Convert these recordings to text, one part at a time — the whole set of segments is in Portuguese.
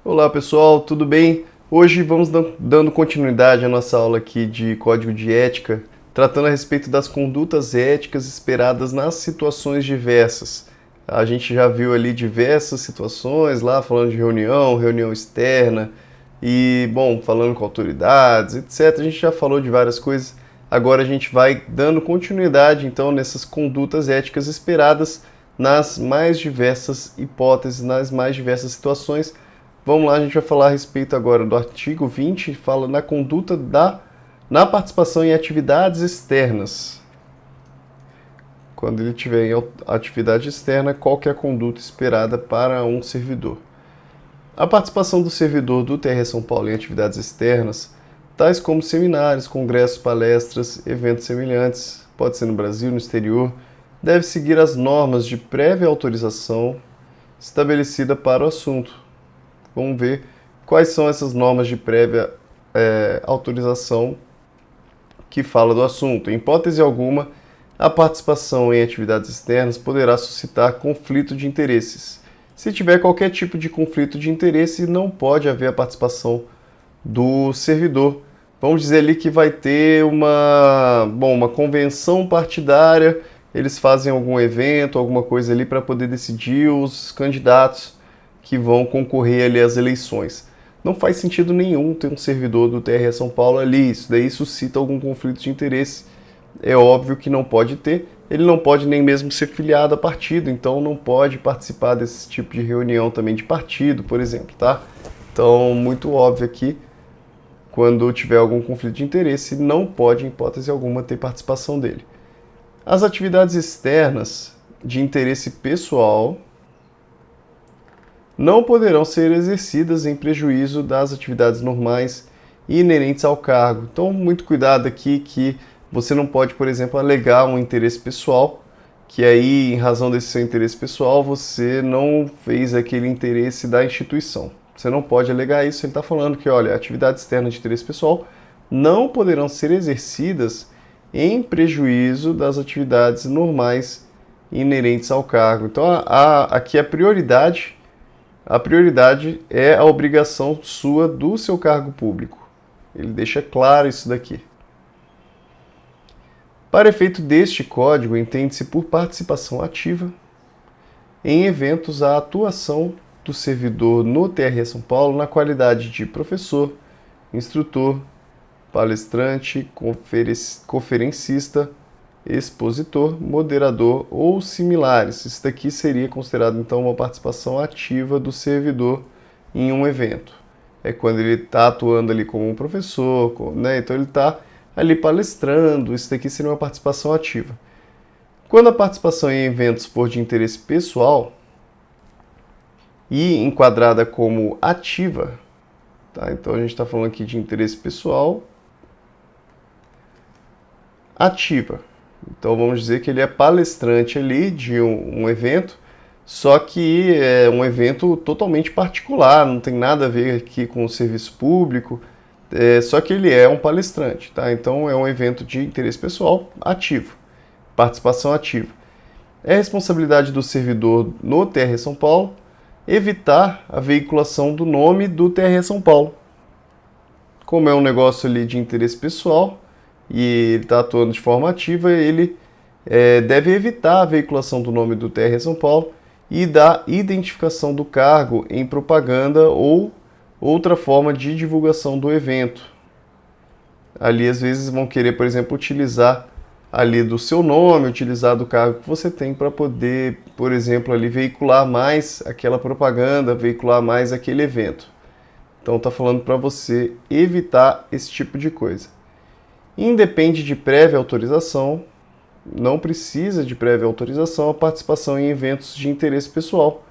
Olá pessoal, tudo bem? Hoje vamos dando continuidade à nossa aula aqui de Código de Ética, tratando a respeito das condutas éticas esperadas nas situações diversas. A gente já viu ali diversas situações lá, falando de reunião externa e, bom, falando com autoridades, etc. A gente já falou de várias coisas. Agora a gente vai dando continuidade então nessas condutas éticas esperadas nas mais diversas hipóteses, nas mais diversas situações. Vamos lá, a gente vai falar a respeito agora do artigo 20, fala na conduta na participação em atividades externas. Quando ele tiver em atividade externa, qual que é a conduta esperada para um servidor? A participação do servidor do TRE São Paulo em atividades externas, tais como seminários, congressos, palestras, eventos semelhantes, pode ser no Brasil, no exterior, deve seguir as normas de prévia autorização estabelecida para o assunto. Vamos ver quais são essas normas de prévia autorização que fala do assunto. Em hipótese alguma, a participação em atividades externas poderá suscitar conflito de interesses. Se tiver qualquer tipo de conflito de interesse, não pode haver a participação do servidor. Vamos dizer ali que vai ter uma convenção partidária, eles fazem algum evento, alguma coisa ali para poder decidir os candidatos que vão concorrer ali às eleições. Não faz sentido nenhum ter um servidor do TRE São Paulo ali, isso daí suscita algum conflito de interesse. É óbvio que não pode ter, ele não pode nem mesmo ser filiado a partido, então não pode participar desse tipo de reunião também de partido, por exemplo, tá? Então, muito óbvio aqui, quando tiver algum conflito de interesse, não pode, em hipótese alguma, ter participação dele. As atividades externas de interesse pessoal não poderão ser exercidas em prejuízo das atividades normais e inerentes ao cargo. Então, muito cuidado aqui que você não pode, por exemplo, alegar um interesse pessoal, que aí, em razão desse seu interesse pessoal, você não fez aquele interesse da instituição. Você não pode alegar isso, ele está falando que, olha, atividades externas de interesse pessoal não poderão ser exercidas em prejuízo das atividades normais inerentes ao cargo. Então, aqui a prioridade é a obrigação sua do seu cargo público. Ele deixa claro isso daqui. Para efeito deste código, entende-se por participação ativa em eventos a atuação do servidor no TRE São Paulo na qualidade de professor, instrutor, palestrante, conferencista, expositor, moderador ou similares. Isso daqui seria considerado então uma participação ativa do servidor em um evento. É quando ele está atuando ali como um professor, né? Então ele está ali palestrando, isso daqui seria uma participação ativa. Quando a participação em eventos for de interesse pessoal e enquadrada como ativa, tá? Então a gente está falando aqui de interesse pessoal ativa. Então vamos dizer que ele é palestrante ali de um evento, só que é um evento totalmente particular, não tem nada a ver aqui com o serviço público, só que ele é um palestrante, tá? Então é um evento de interesse pessoal ativo, participação ativa. É responsabilidade do servidor no TRE São Paulo evitar a veiculação do nome do TRE São Paulo. Como é um negócio ali de interesse pessoal, e ele está atuando de forma ativa, ele deve evitar a veiculação do nome do TRE São Paulo e da identificação do cargo em propaganda ou outra forma de divulgação do evento. Ali, às vezes, vão querer, por exemplo, utilizar ali do seu nome, utilizar do cargo que você tem para poder, por exemplo, ali veicular mais aquela propaganda, veicular mais aquele evento. Então, está falando para você evitar esse tipo de coisa. Independe de prévia autorização, não precisa de prévia autorização a participação em eventos de interesse pessoal,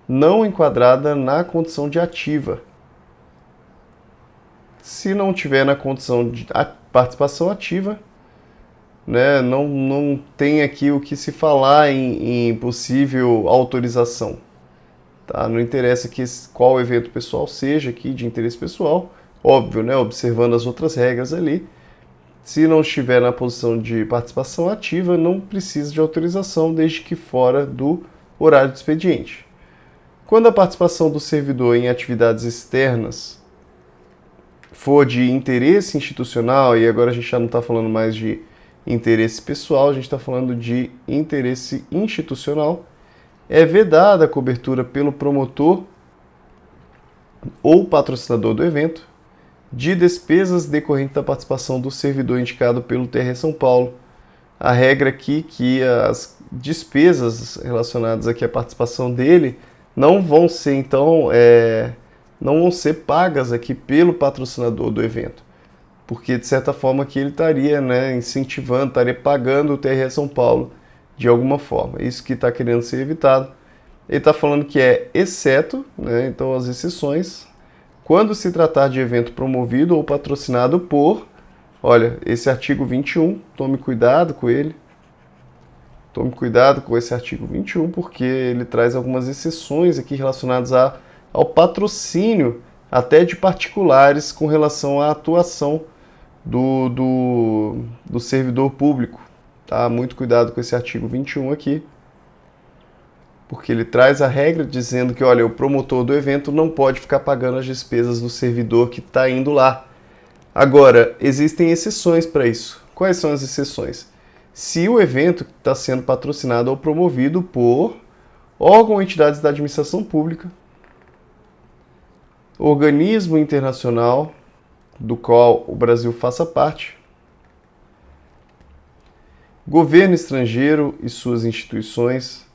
não enquadrada na condição de ativa. Se não tiver na condição de participação ativa, né, não tem aqui o que se falar em possível autorização. Tá? Não interessa que qual evento pessoal seja aqui de interesse pessoal, óbvio, né, observando as outras regras ali. Se não estiver na posição de participação ativa, não precisa de autorização, desde que fora do horário do expediente. Quando a participação do servidor em atividades externas for de interesse institucional, e agora a gente já não está falando mais de interesse pessoal, a gente está falando de interesse institucional, é vedada a cobertura pelo promotor ou patrocinador do evento de despesas decorrentes da participação do servidor indicado pelo TRE São Paulo. A regra aqui que as despesas relacionadas aqui à participação dele não vão ser, então, não vão ser pagas aqui pelo patrocinador do evento, porque de certa forma aqui ele estaria, incentivando, estaria pagando o TRE São Paulo de alguma forma. Isso que está querendo ser evitado. Ele está falando que é exceto, então as exceções, quando se tratar de evento promovido ou patrocinado por, olha, esse artigo 21, tome cuidado com ele. Tome cuidado com esse artigo 21, porque ele traz algumas exceções aqui relacionadas ao patrocínio, até de particulares, com relação à atuação do servidor público. Tá? Muito cuidado com esse artigo 21 aqui, porque ele traz a regra dizendo que, olha, o promotor do evento não pode ficar pagando as despesas do servidor que está indo lá. Agora, existem exceções para isso. Quais são as exceções? Se o evento está sendo patrocinado ou promovido por órgão ou entidades da administração pública, organismo internacional do qual o Brasil faça parte, governo estrangeiro e suas instituições,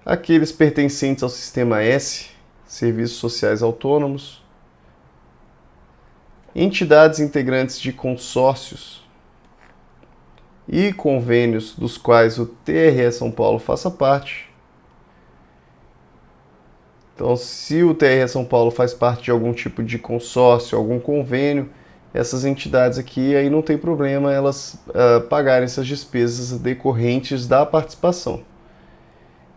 aqueles pertencentes ao Sistema S, Serviços Sociais Autônomos, entidades integrantes de consórcios e convênios dos quais o TRE São Paulo faça parte. Então, se o TRE São Paulo faz parte de algum tipo de consórcio, algum convênio, essas entidades aqui aí não tem problema elas pagarem essas despesas decorrentes da participação.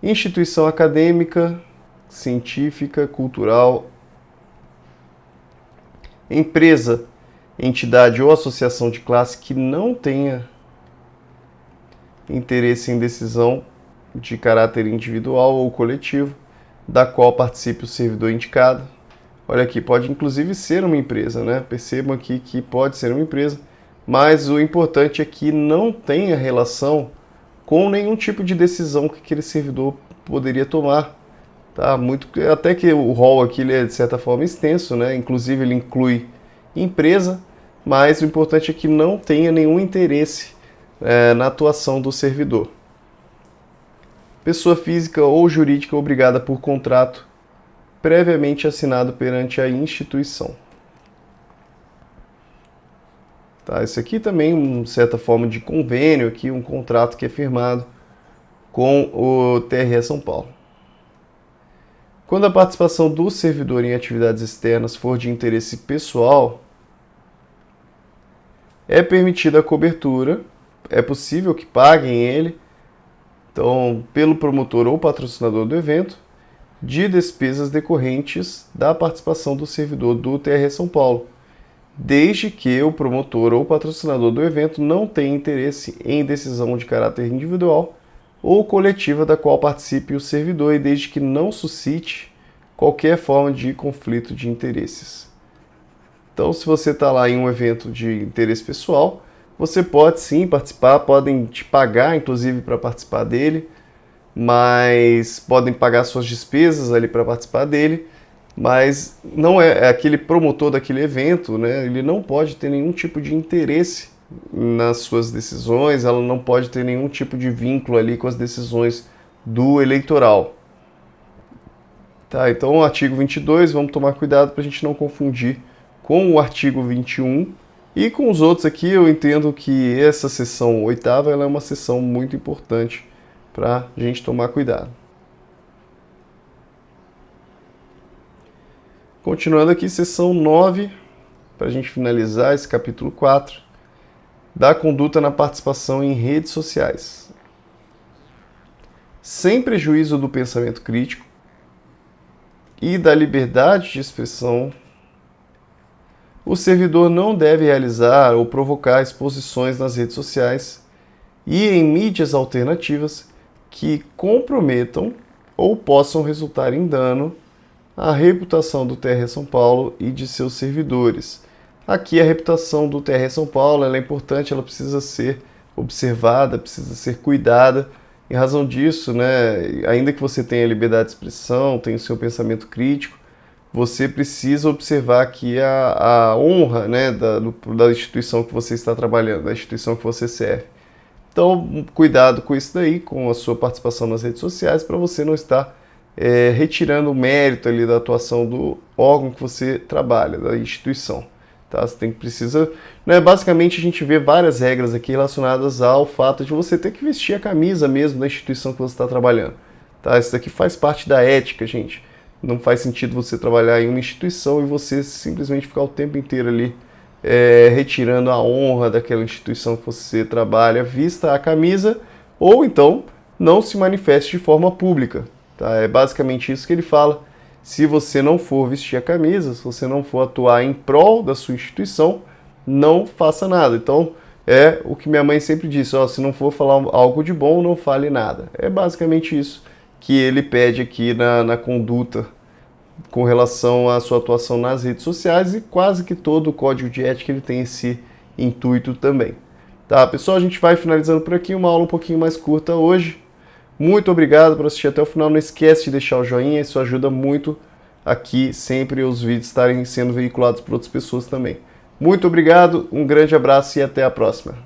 Instituição acadêmica, científica, cultural, empresa, entidade ou associação de classe que não tenha interesse em decisão de caráter individual ou coletivo, da qual participe o servidor indicado. Olha aqui, pode inclusive ser uma empresa, Percebam aqui que pode ser uma empresa, mas o importante é que não tenha relação com nenhum tipo de decisão que aquele servidor poderia tomar. Tá? Até que o rol aqui ele é de certa forma extenso, Inclusive ele inclui empresa, mas o importante é que não tenha nenhum interesse na atuação do servidor. Pessoa física ou jurídica obrigada por contrato previamente assinado perante a instituição. Tá, isso aqui também é uma certa forma de convênio, aqui, um contrato que é firmado com o TRE São Paulo. Quando a participação do servidor em atividades externas for de interesse pessoal, é permitida a cobertura, é possível que paguem ele, então, pelo promotor ou patrocinador do evento, de despesas decorrentes da participação do servidor do TRE São Paulo, desde que o promotor ou patrocinador do evento não tenha interesse em decisão de caráter individual ou coletiva da qual participe o servidor e desde que não suscite qualquer forma de conflito de interesses. Então, se você está lá em um evento de interesse pessoal, você pode sim participar, podem te pagar inclusive para participar dele, mas podem pagar suas despesas ali para participar dele, mas não é aquele promotor daquele evento, ele não pode ter nenhum tipo de interesse nas suas decisões, ela não pode ter nenhum tipo de vínculo ali com as decisões do eleitoral. Tá, então o artigo 22, vamos tomar cuidado para a gente não confundir com o artigo 21 e com os outros aqui. Eu entendo que essa seção 8ª ela é uma seção muito importante para a gente tomar cuidado. Continuando aqui, seção 9, para a gente finalizar esse capítulo 4, da conduta na participação em redes sociais. Sem prejuízo do pensamento crítico e da liberdade de expressão, o servidor não deve realizar ou provocar exposições nas redes sociais e em mídias alternativas que comprometam ou possam resultar em dano à reputação do TRE São Paulo e de seus servidores. Aqui a reputação do TRE São Paulo ela é importante, ela precisa ser observada, precisa ser cuidada. Em razão disso, né, ainda que você tenha liberdade de expressão, tenha o seu pensamento crítico, você precisa observar aqui a honra, né, da instituição que você está trabalhando, da instituição que você serve. Então, cuidado com isso daí, com a sua participação nas redes sociais, para você não estar retirando o mérito ali da atuação do órgão que você trabalha, da instituição. Tá? Você precisa, né, basicamente a gente vê várias regras aqui relacionadas ao fato de você ter que vestir a camisa mesmo da instituição que você está trabalhando. Tá? Isso daqui faz parte da ética, gente. Não faz sentido você trabalhar em uma instituição e você simplesmente ficar o tempo inteiro ali retirando a honra daquela instituição que você trabalha, vista a camisa, ou então não se manifeste de forma pública. Tá? É basicamente isso que ele fala. Se você não for vestir a camisa, se você não for atuar em prol da sua instituição, não faça nada. Então, é o que minha mãe sempre disse, ó, se não for falar algo de bom, não fale nada. É basicamente isso que ele pede aqui na conduta com relação à sua atuação nas redes sociais, e quase que todo o código de ética ele tem esse intuito também. Tá, pessoal, a gente vai finalizando por aqui, uma aula um pouquinho mais curta hoje. Muito obrigado por assistir até o final. Não esquece de deixar o joinha, isso ajuda muito aqui sempre os vídeos estarem sendo veiculados por outras pessoas também. Muito obrigado, um grande abraço e até a próxima.